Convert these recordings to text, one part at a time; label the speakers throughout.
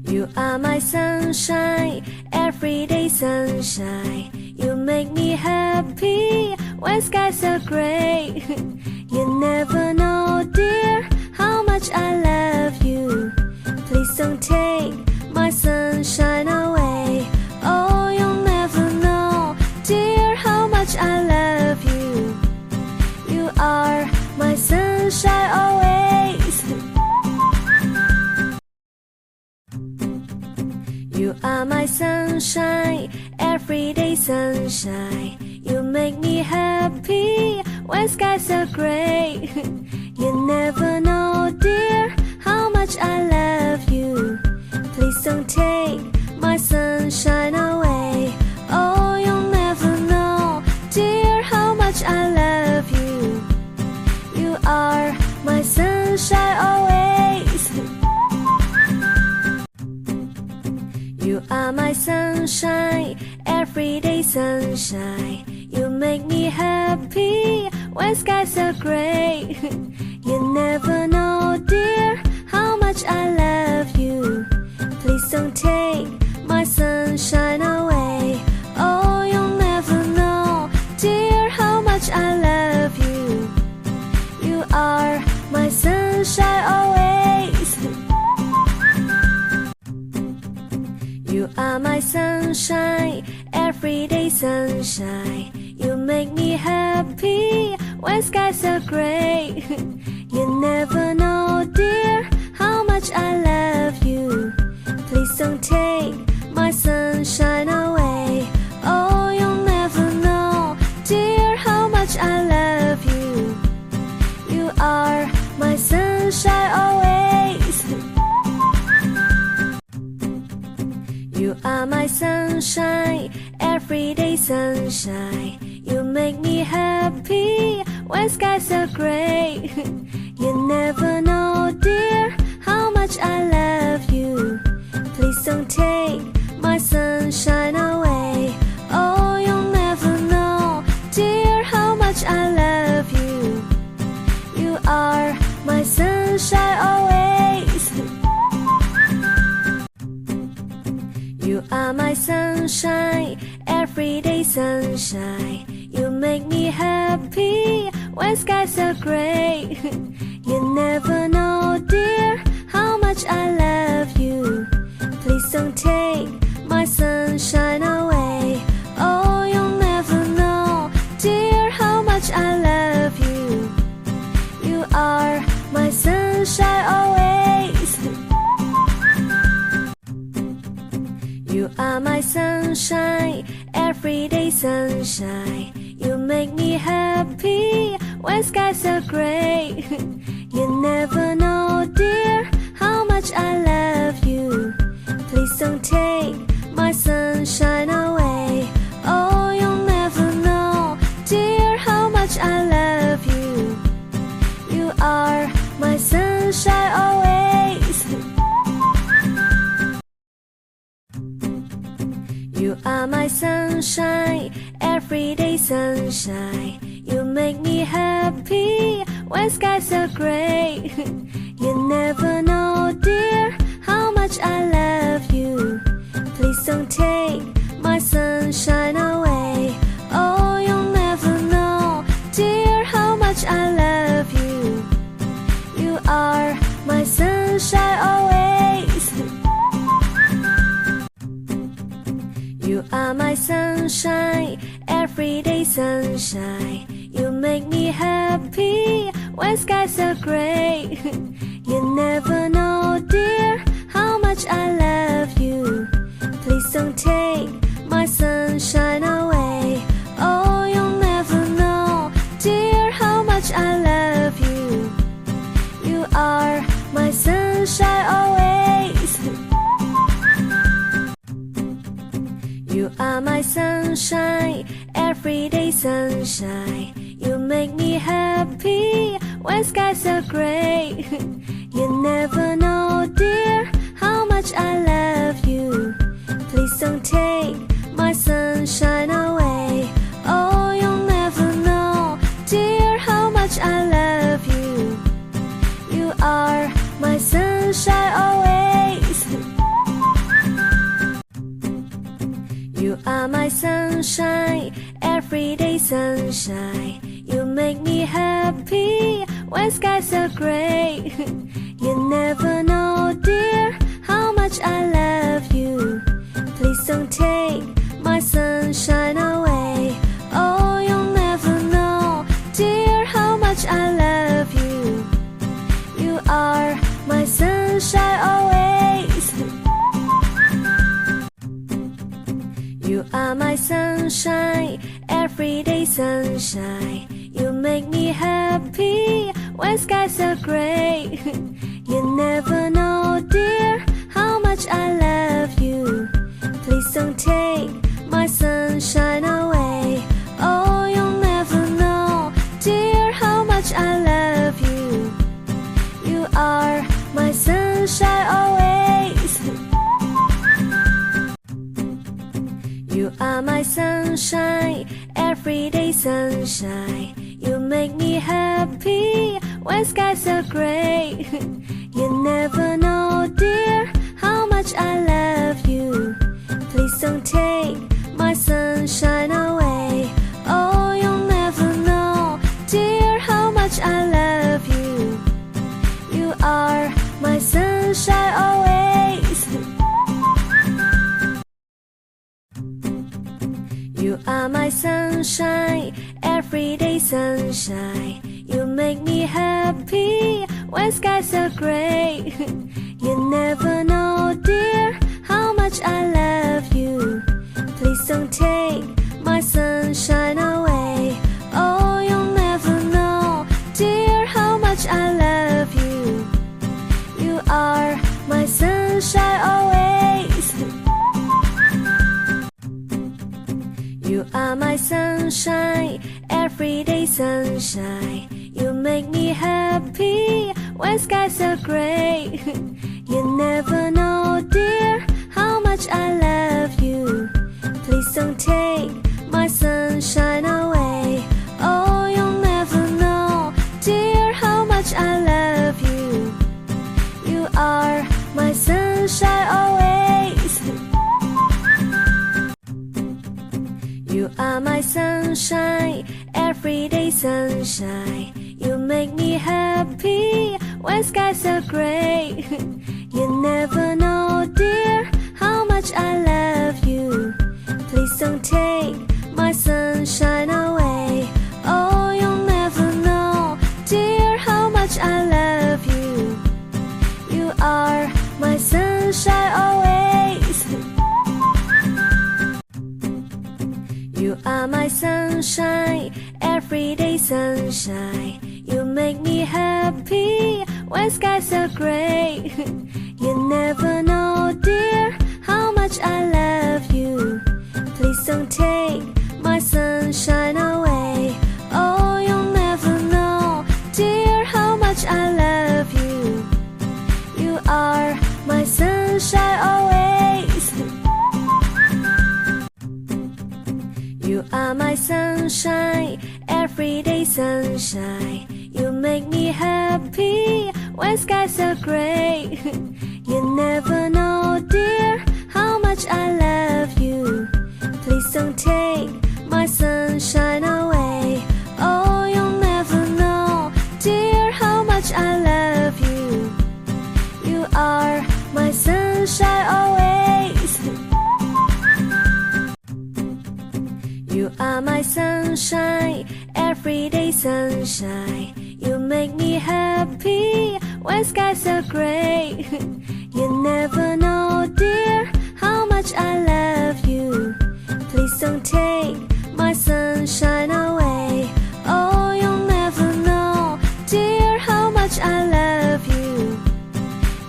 Speaker 1: You are my sunshine, everyday sunshine. You make me happy when skies are gray. You never know, dear, how much I love you. Please don't take my sunshine away. Oh, you'll never know, dear, how much I love you. You are my sunshine always. You are my sunshine, everyday sunshine. You make me happy when skies are gray. You never know, dear, how much I love you. Please don't take my sunshine away. Oh, you'll never know, dear, how much I love you. You are my sunshine always. You are my sunshine, everyday sunshine. You make me happy when skies are gray. You never know, dear, how much I love you. Please don't take my sunshine away. Oh, you'll never know, dear, how much I love you. You are my sunshine always. You are my sunshine, everyday sunshine. You make me happy when skies are gray. You never know, dear, how much I love you. Please don't take my sunshine away. Oh, you'll never know, dear, how much I love you. You are my sunshine always. You are my sunshine, everyday sunshine. You make me happy when skies are gray. You never know, dear, how much I love you. Please don't take my sunshine away. Oh, you'll never know, dear, how much I love you. You are my sunshine always. You are my sunshine, everyday sunshine. You make me happy when skies are gray. You never know, dear, how much I love you. Please don't take my sunshine away. Oh, you'll never know, dear, how much I love you. You are my sunshine always. You are my sunshine, everyday sunshine. You make me happy when skies are gray. You never know, dear, how much I love you. Please don't take my sunshine away. Oh, you'll never know, dear, how much I love you. You are my sunshine always. You are my sunshine, everyday sunshine. You make me happy when skies are gray. You never know, dear, how much I love you. Please don't take my sunshine away. Oh, you'll never know, dear, how much I love you. You are my sunshine always. You are my sunshine, everyday sunshine. You make me happy when skies are gray. You never know, dear, how much I love you. Please don't take my sunshine away. Oh, you'll never know, dear, how much I love you. You are my sunshine always. You are my sunshine, everyday sunshine. You make me happy when skies are gray. You never know, dear, how much I love you. Please don't take my sunshine away. Oh, you'll never know, dear, how much I love you. You are my sunshine always. are my sunshine, everyday sunshine. You make me happy when skies are gray. You never know, dear, how much I love you. Please don't take my sunshine away. Oh, you'll never know, dear, how much I love you. You are my sunshine always. You are my sunshine, everyday sunshine. You make me happy when skies are gray. You never know, dear, how much I love you. Please don't take my sunshine away. Oh, you'll never know, dear, how much I love you. You are my sunshine always. You are my sunshine, everyday sunshine. You make me happy when skies are gray. You never know, dear, how much I love you. Please don't take my sunshine away. Oh, you'll never know, dear, how much I love you. You are my sunshine always. You are my sunshine, everyday sunshine. You make me happy when skies are gray. You never know, dear, how much I love you. Please don't take my sunshine away. Oh, you'll never know, dear, how much I love you. You are my sunshine always. You are my sunshine, everyday sunshine. You make me happy when skies are gray. You never know, dear, how much I love you. Please don't take my sunshine away. Oh, you'll never know, dear, how much I love you. You are my sunshine always. You are my sunshine, everyday sunshine. You make me happy when skies are gray. You never know, dear, how much I love you. Please don't take my sunshine away. Oh, you'll never know, dear, how much I love you. You are my sunshine always. You are my sunshine, everyday sunshine. You make me happy when skies are gray. You never know, dear, how much I love you. Please don't take my sunshine away. Oh, you'll never know, dear, how much I love you. You are my sunshine always. You are my sunshine, everyday sunshine. You make me happy when skies are gray. You never know, dear, how much I love you. Please don't take my sunshine away. Oh, you'll never know, dear, how much I love you. You are my sunshine always. You are my sunshine, everyday sunshine. You make me happy when skies are gray. You never know, dear, how much I love you. Please don't take my sunshine away. Oh, you'll never know, dear, how much I love you.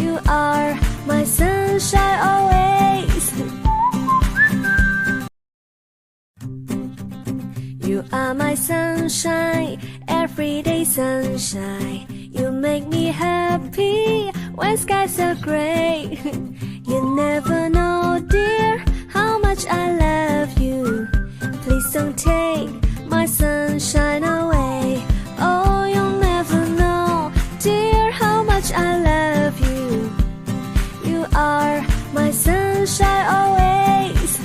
Speaker 1: You are my sunshine always. You are my sunshine, everyday sunshine. You make me happy when skies are gray. You never know, dear, how much I love you. Please don't take my sunshine away. Oh, you'll never know, dear, how much I love you. You are my sunshine always.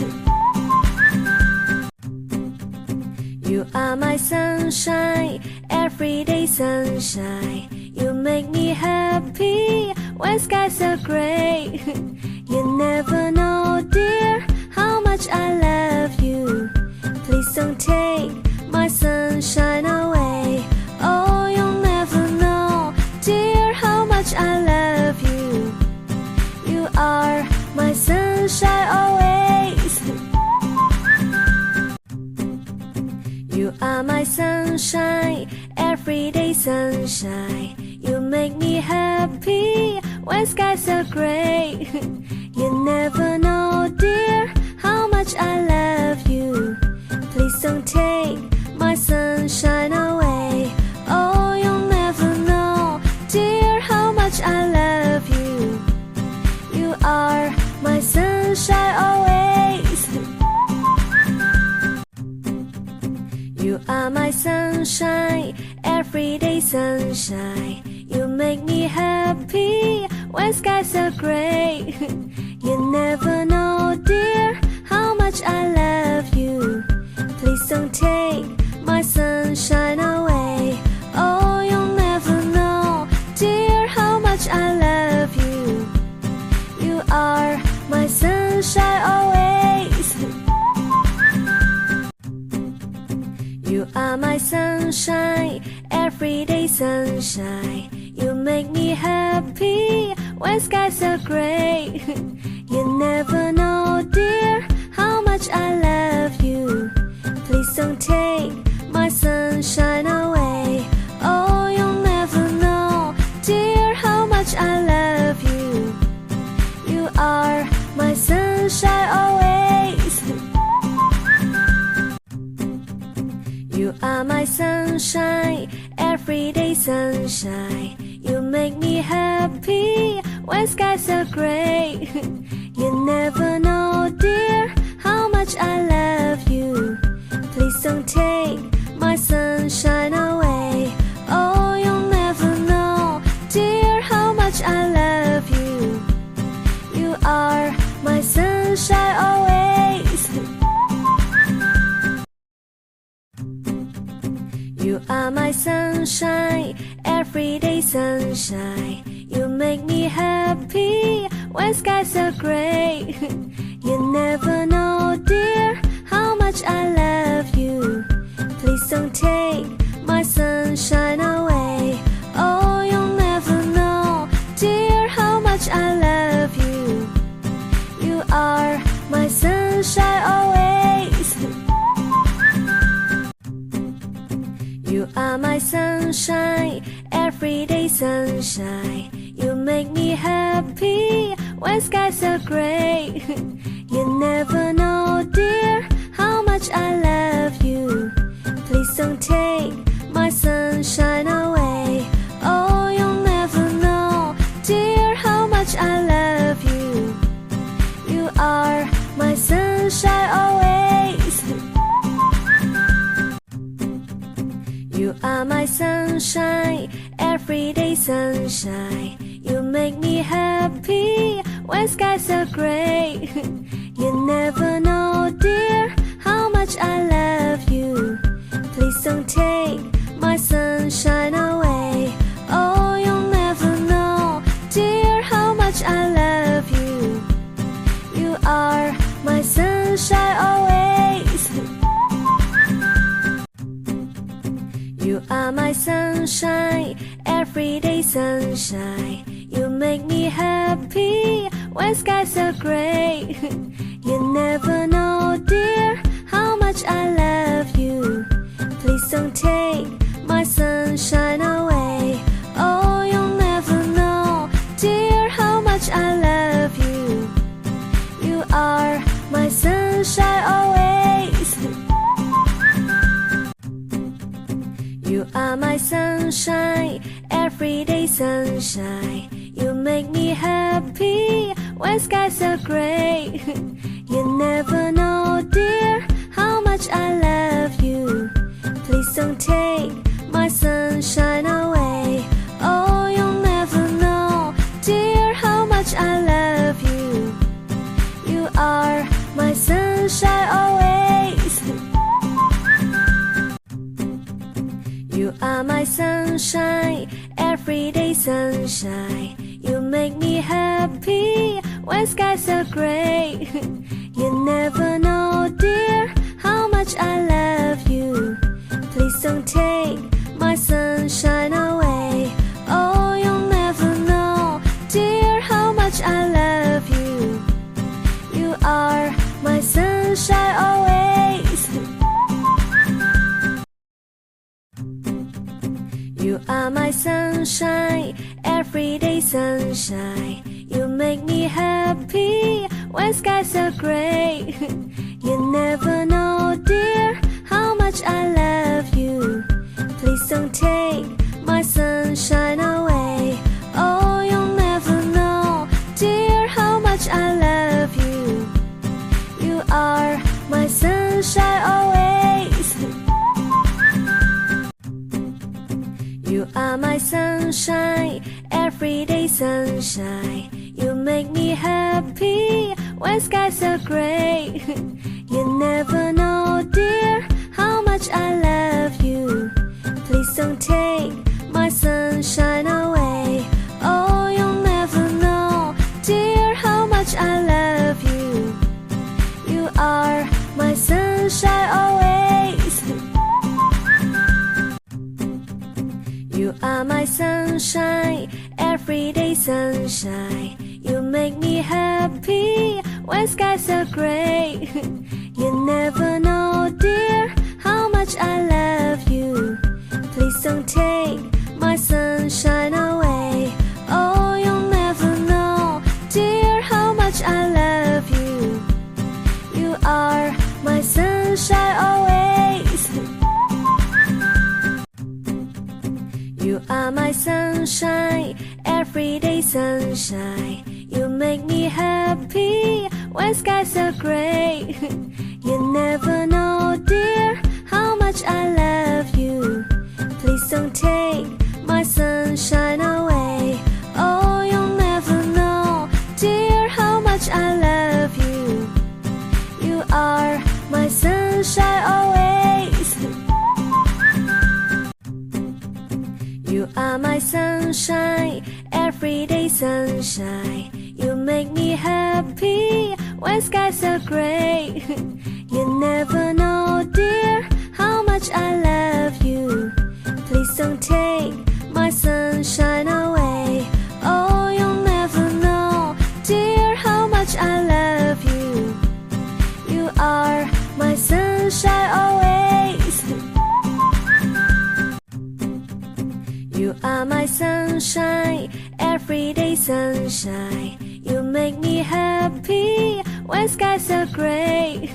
Speaker 1: You are my sunshine, everyday sunshine. You make me happy when skies are gray. You never know, dear, how much I love you. Please don't take my sunshine away. Oh, you'll never know, dear, how much I love you. You are my sunshine always. You are my sunshine, everyday sunshine. You make me happy when skies are gray. You never know, dear, how much I love you. Please don't take my sunshine away. Oh, you'll never know, dear, how much I love you. You are my sunshine always. You are my sunshine, everyday sunshine. You make me happy when skies are gray. You never know, dear, how much I love you. Please don't take my sunshine away. Oh, you'll never know, dear, how much I love you. You are my sunshine always. You are my sunshine, everyday sunshine. You make me happy when skies are gray. You never know, dear, how much I love you. Please don't take my sunshine away. Oh, you'll never know, dear, how much I love you. You are my sunshine always. You are my sunshine, everyday sunshine. You make me happy when skies are gray. You never know, dear, how much I love you. Please don't take my sunshine away. Oh, you'll never know, dear, how much I love you. You are my sunshine always. You are my sunshine, everyday sunshine. You make me happy when skies are gray. You never know, dear, how much I love you. Please don't take my sunshine away. Oh, you'll never know, dear, how much I love you. You are my sunshine always. You are my sunshine, everyday sunshine. You make me happy when skies are gray. You never know, dear, how much I love you. Please don't take my sunshine away. Oh, you'll never know, dear, how much I love you. You are my sunshine always. You are my sunshine, everyday sunshine. You make me happy when skies are gray. You never know, dear, how much I love you. Please don't take my sunshine away. Oh, you'll never know, dear, how much I love you. You are my sunshine always. You are my sunshine, everyday sunshine. You make me happy when skies are gray. You never know, dear, how much I love you. Please don't take my sunshine away. Oh, you'll never know, dear, how much I love you. You are my sunshine always. You are my sunshine, everyday sunshine. You make me happy when skies are gray. You never know, dear, how much I love you. Please don't take my sunshine away. Oh, you'll never know, dear, how much I love you. You are my sunshine always. are my sunshine, everyday sunshine. You make me happy when skies are gray. You never know, dear, how much I love you. Please don't take my sunshine away. Oh, you'll never know, dear, how much I love you. You are my sunshine always. You are my sunshine, everyday sunshine. You make me happy when skies are gray. You never know, dear, how much I love you. Please don't take my sunshine away. Oh, you'll never know, dear, how much I love you. You are my sunshine always. You are my sunshine, everyday sunshine. You make me happy when skies are gray. You never know, dear, how much I love you. Please don't take my sunshine away. Oh, you'll never know, dear, how much I love you. You are my sunshine always. You are my sunshine, everyday sunshine. You make me happy when skies are gray. You never know, dear, how much I love you. Please don't take my sunshine away. Oh, you'll never know, dear, how much I love you. You are my sunshine always. You are my sunshine, everyday sunshine. You make me happy when skies are gray. You never know, dear, how much I love you. Please don't take my sunshine away. Oh, you'll never know, dear, how much I love you. You are my sunshine always. You are my sunshine, everyday sunshine. You make me happy when skies are gray. You never know, dear, how much I love you. Please don't take my sunshine away. Oh, you'll never know, dear, how much I love you. You are my sunshine always. You are my sunshine, everyday sunshine. You make me happy when skies are gray.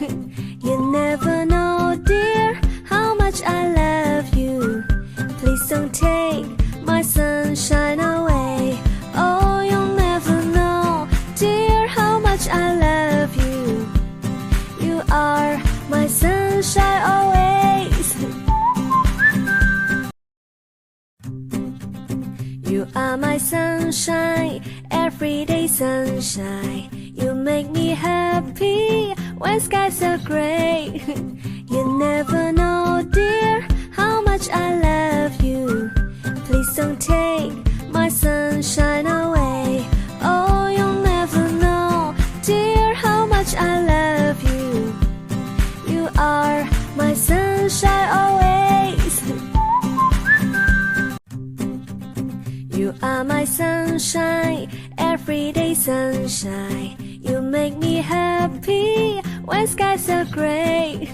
Speaker 1: You never know, dear, how much I love you. Please don't take my sunshine away. Oh, you'll never know, dear, how much I love you. You are my sunshine always. You are my sunshine, everyday sunshine. You make me happy when skies are gray. You never know, dear, how much I love you. Please don't take my sunshine away. Oh, you'll never know, dear, how much I love you. You are my sunshine always. You are my sunshine, everyday sunshine. You make me happy when skies are gray.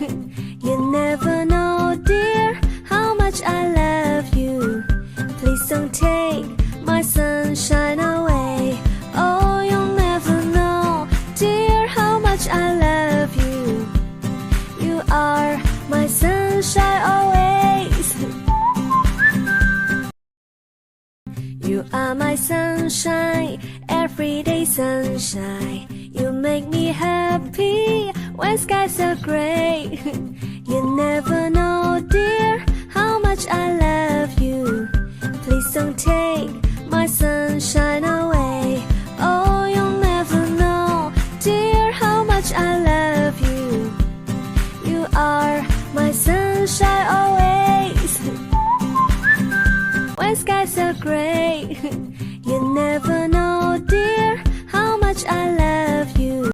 Speaker 1: You never know, dear, how much I love you. Please don't take my sunshine away. Oh, you'll never know, dear, how much I love you. You are my sunshine always. You are my sunshine, everyday sunshine. You make me happy when skies are gray. You never know, dear, how much I love you. Please don't take my sunshine away. Oh, you'll never know, dear, how much I love you. You are my sunshine always. gray. You never